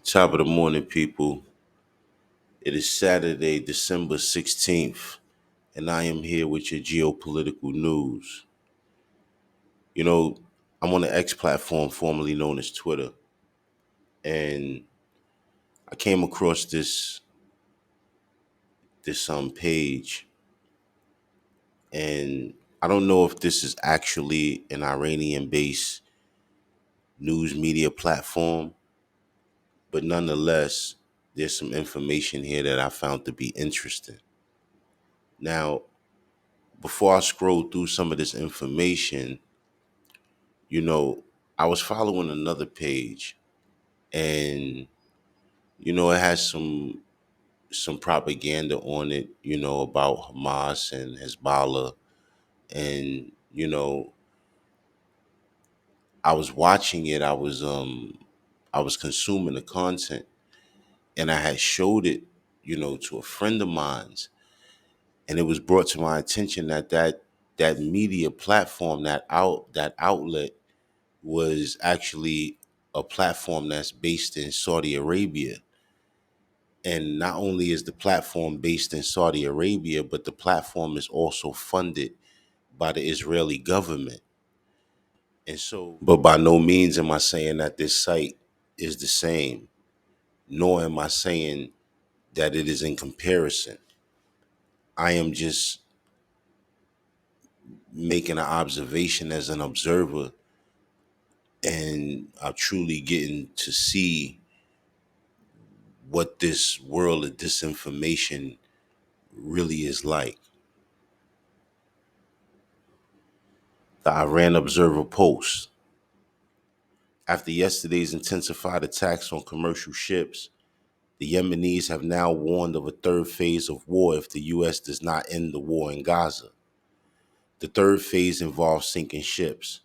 Top of the morning, people. It is Saturday, December 16th, and I am here with your geopolitical news. You know, I'm on the X platform, formerly known as Twitter, and I came across this page, and I don't know if this is actually an Iranian-based news media platform, but nonetheless, there's some information here that I found to be interesting. Now, before I scroll through some of this information, you know, I was following another page, and it has some propaganda on it, about Hamas and Hezbollah. And I was watching it. I was consuming the content, and I had showed it, to a friend of mine's, and it was brought to my attention that media platform, that outlet was actually a platform that's based in Saudi Arabia. And not only is the platform based in Saudi Arabia, but the platform is also funded by the Israeli government. And so, but by no means am I saying that this site is the same, nor am I saying that it is in comparison. I am just making an observation as an observer, and I'm truly getting to see what this world of disinformation really is like. The Iran Observer Post. After yesterday's intensified attacks on commercial ships, the Yemenis have now warned of a third phase of war if the U.S. does not end the war in Gaza. The third phase involves sinking ships,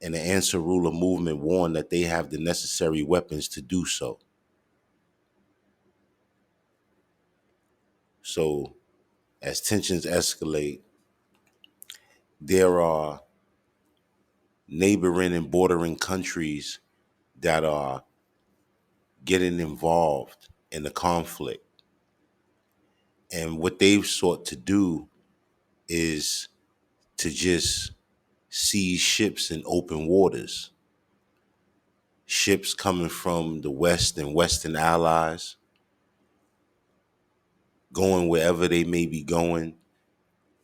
and the Answer Ruler movement warned that they have the necessary weapons to do so. So, as tensions escalate, there are neighboring and bordering countries that are getting involved in the conflict. And what they've sought to do is to just seize ships in open waters. Ships coming from the West and Western allies, going wherever they may be going.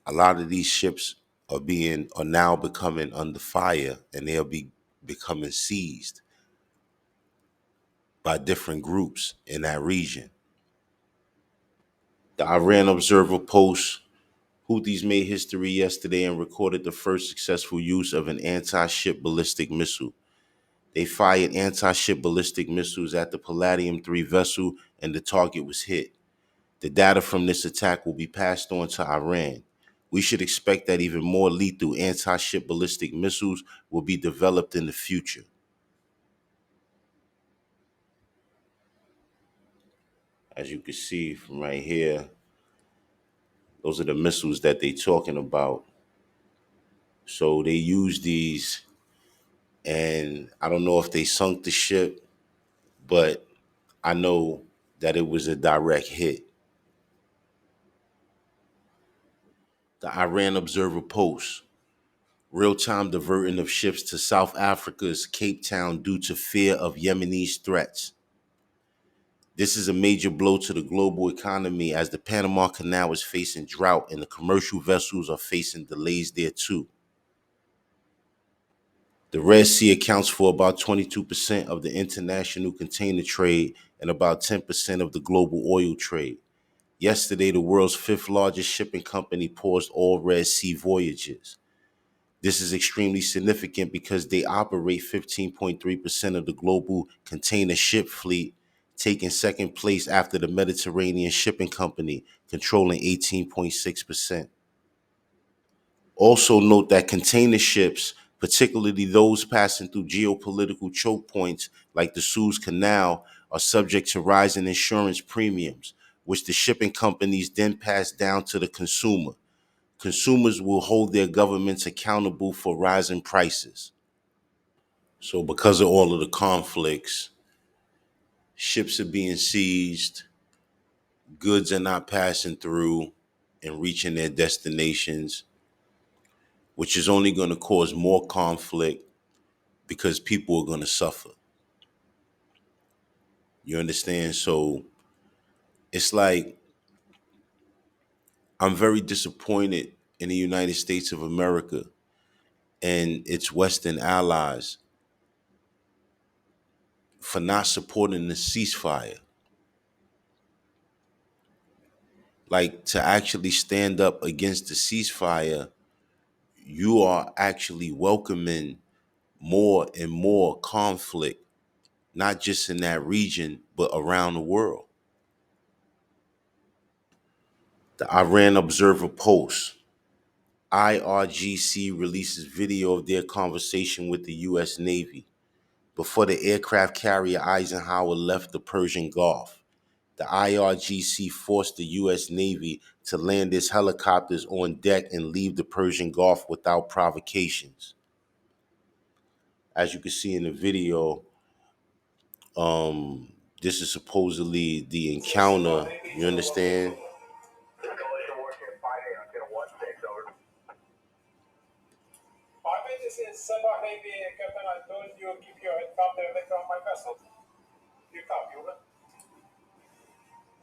A lot of these ships are now becoming under fire, and they'll be becoming seized by different groups in that region. The Iran Observer Post. Houthis made history yesterday and recorded the first successful use of an anti-ship ballistic missile. They fired anti-ship ballistic missiles at the Palladium 3 vessel, and the target was hit. The data from this attack will be passed on to Iran. We should expect that even more lethal anti-ship ballistic missiles will be developed in the future. As you can see from right here, those are the missiles that they're talking about. So they use these, and I don't know if they sunk the ship, but I know that it was a direct hit. The Iran Observer Post. Real-time diverting of ships to South Africa's Cape Town due to fear of Yemenis threats. This is a major blow to the global economy as the Panama Canal is facing drought and the commercial vessels are facing delays there too. The Red Sea accounts for about 22% of the international container trade and about 10% of the global oil trade. Yesterday, the world's fifth largest shipping company paused all Red Sea voyages. This is extremely significant because they operate 15.3% of the global container ship fleet, taking second place after the Mediterranean Shipping Company, controlling 18.6%. Also note that container ships, particularly those passing through geopolitical choke points like the Suez Canal, are subject to rising insurance premiums, which the shipping companies then pass down to the consumer. Consumers will hold their governments accountable for rising prices. So because of all of the conflicts, ships are being seized, goods are not passing through and reaching their destinations, which is only going to cause more conflict because people are going to suffer. You understand? So it's like I'm very disappointed in the United States of America and its Western allies for not supporting the ceasefire. Like, to actually stand up against the ceasefire, you are actually welcoming more and more conflict, not just in that region, but around the world. The Iran Observer Post, IRGC releases video of their conversation with the U.S. Navy before the aircraft carrier Eisenhower left the Persian Gulf. The IRGC forced the U.S. Navy to land its helicopters on deck and leave the Persian Gulf without provocations. As you can see in the video, this is supposedly the encounter. You understand? This is Sabah Navy, Captain. I told you keep your helicopter away from my vessel. You copy, over.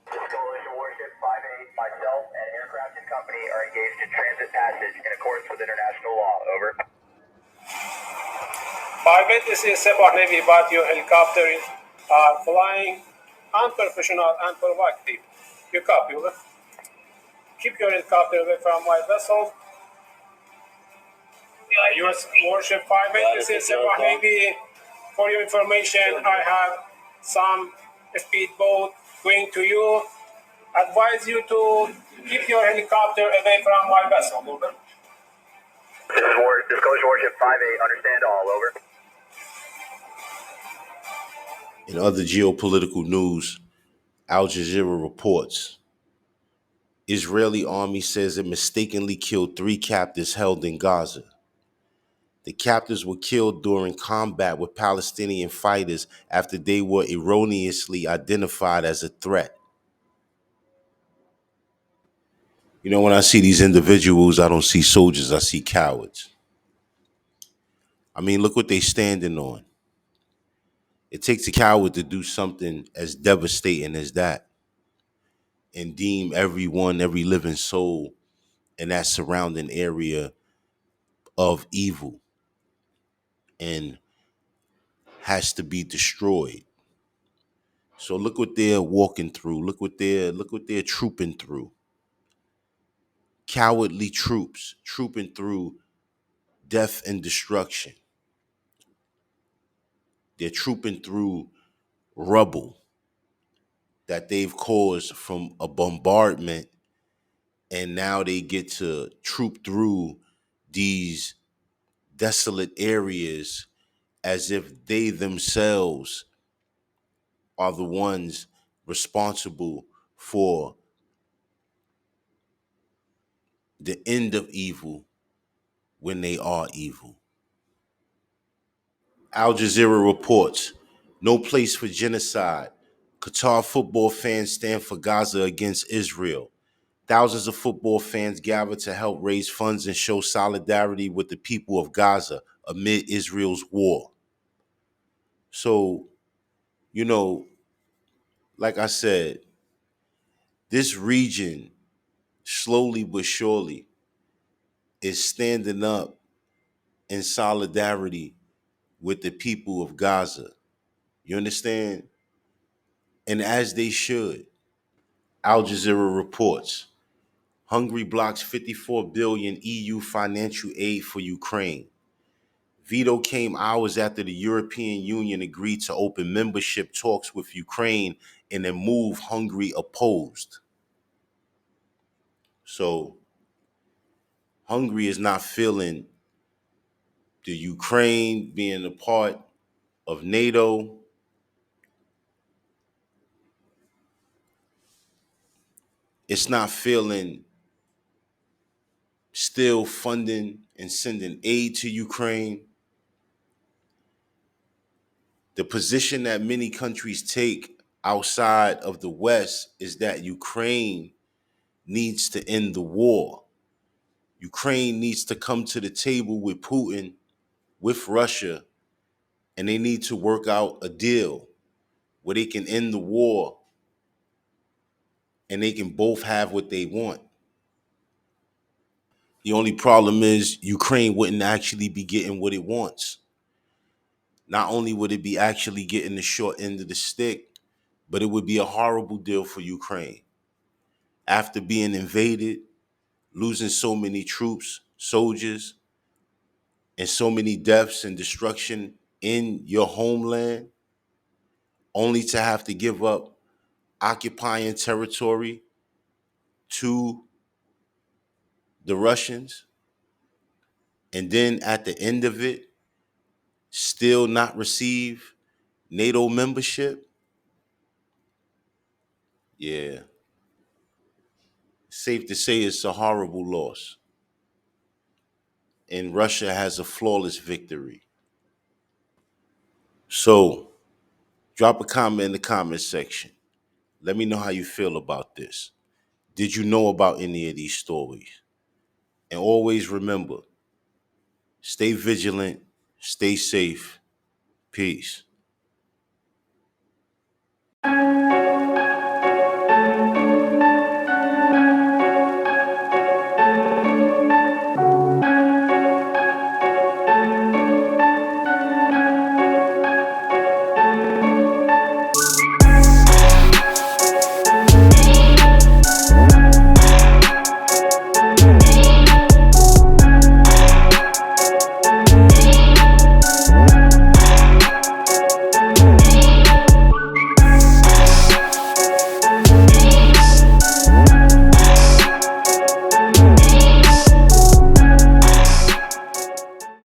Coalition Warship 5-8, myself and aircraft and company are engaged in transit passage in accordance with international law. Over. 5-8, this is Sabah Navy, but your helicopters are flying unprofessional and provocative. You copy, over. Keep your helicopter away from my vessel. U.S. Warship 5-8, this is Sabah Navy. For your information, I have some speedboat going to you. Advise you to keep your helicopter away from my vessel. Over. This is Disclosure Warship 5-8. Understand all. Over. In other geopolitical news, Al Jazeera reports Israeli army says it mistakenly killed 3 captives held in Gaza. The captives were killed during combat with Palestinian fighters after they were erroneously identified as a threat. You know, when I see these individuals, I don't see soldiers, I see cowards. I mean, look what they standing on. It takes a coward to do something as devastating as that and deem everyone, every living soul in that surrounding area of evil and has to be destroyed. So look what they're walking through. Look what they're trooping through. Cowardly troops trooping through death and destruction. They're trooping through rubble that they've caused from a bombardment, and now they get to troop through these desolate areas as if they themselves are the ones responsible for the end of evil when they are evil. Al Jazeera reports, no place for genocide. Qatar football fans stand for Gaza against Israel. Thousands of football fans gather to help raise funds and show solidarity with the people of Gaza amid Israel's war. So, you know, like I said, this region, slowly but surely, is standing up in solidarity with the people of Gaza. You understand? And as they should. Al Jazeera reports, Hungary blocks 54 billion EU financial aid for Ukraine. Veto came hours after the European Union agreed to open membership talks with Ukraine in a move Hungary opposed. So Hungary is not feeling the Ukraine being a part of NATO. It's not feeling still funding and sending aid to Ukraine. The position that many countries take outside of the West is that Ukraine needs to end the war. Ukraine needs to come to the table with Putin, with Russia, and they need to work out a deal where they can end the war and they can both have what they want. The only problem is Ukraine wouldn't actually be getting what it wants. Not only would it be actually getting the short end of the stick, but it would be a horrible deal for Ukraine. After being invaded, losing so many troops, soldiers, and so many deaths and destruction in your homeland, only to have to give up occupying territory to the Russians, and then at the end of it, still not receive NATO membership. Yeah, safe to say it's a horrible loss. And Russia has a flawless victory. So, drop a comment in the comment section. Let me know how you feel about this. Did you know about any of these stories? And always remember, stay vigilant, stay safe. Peace.